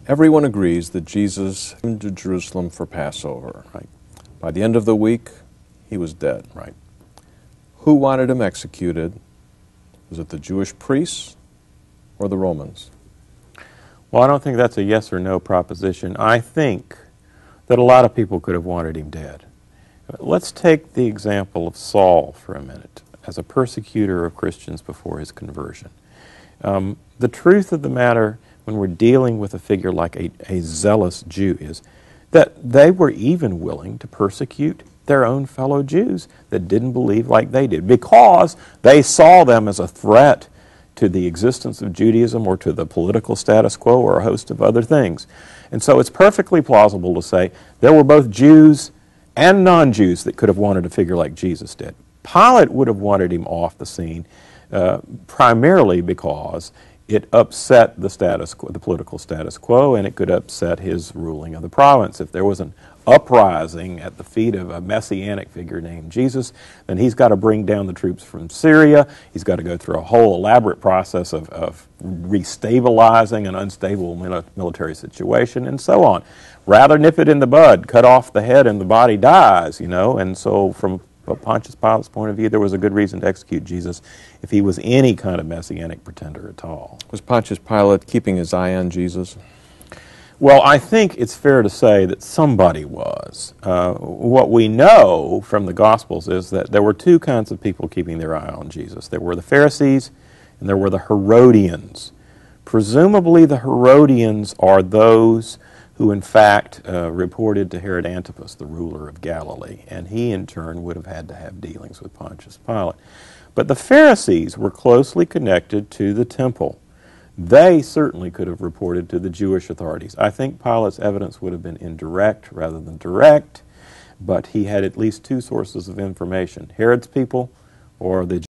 Everyone agrees that Jesus came to Jerusalem for Passover. Right. By the end of the week, he was dead. Right. Who wanted him executed? Was it the Jewish priests or the Romans? Well, I don't think that's a yes or no proposition. I think that a lot of people could have wanted him dead. Let's take the example of Saul for a minute as a persecutor of Christians before his conversion. The truth of the matter when we're dealing with a figure like a zealous Jew is that they were even willing to persecute their own fellow Jews that didn't believe like they did because they saw them as a threat to the existence of Judaism or to the political status quo or a host of other things. And so it's perfectly plausible to say there were both Jews and non-Jews that could have wanted a figure like Jesus did. Pilate would have wanted him off the scene primarily because it upset the status quo, the political status quo, and it could upset his ruling of the province. If there was an uprising at the feet of a messianic figure named Jesus, then he's got to bring down the troops from Syria. He's got to go through a whole elaborate process of restabilizing an unstable military situation and so on. Rather nip it in the bud, cut off the head and the body dies, and so from Pontius Pilate's point of view, there was a good reason to execute Jesus if he was any kind of messianic pretender at all. Was Pontius Pilate keeping his eye on Jesus? Well, I think it's fair to say that somebody was. What we know from the Gospels is that there were two kinds of people keeping their eye on Jesus. There were the Pharisees and there were the Herodians. Presumably the Herodians are those who in fact reported to Herod Antipas, the ruler of Galilee, and he in turn would have had to have dealings with Pontius Pilate. But the Pharisees were closely connected to the temple. They certainly could have reported to the Jewish authorities. I think Pilate's evidence would have been indirect rather than direct, but he had at least two sources of information, Herod's people or the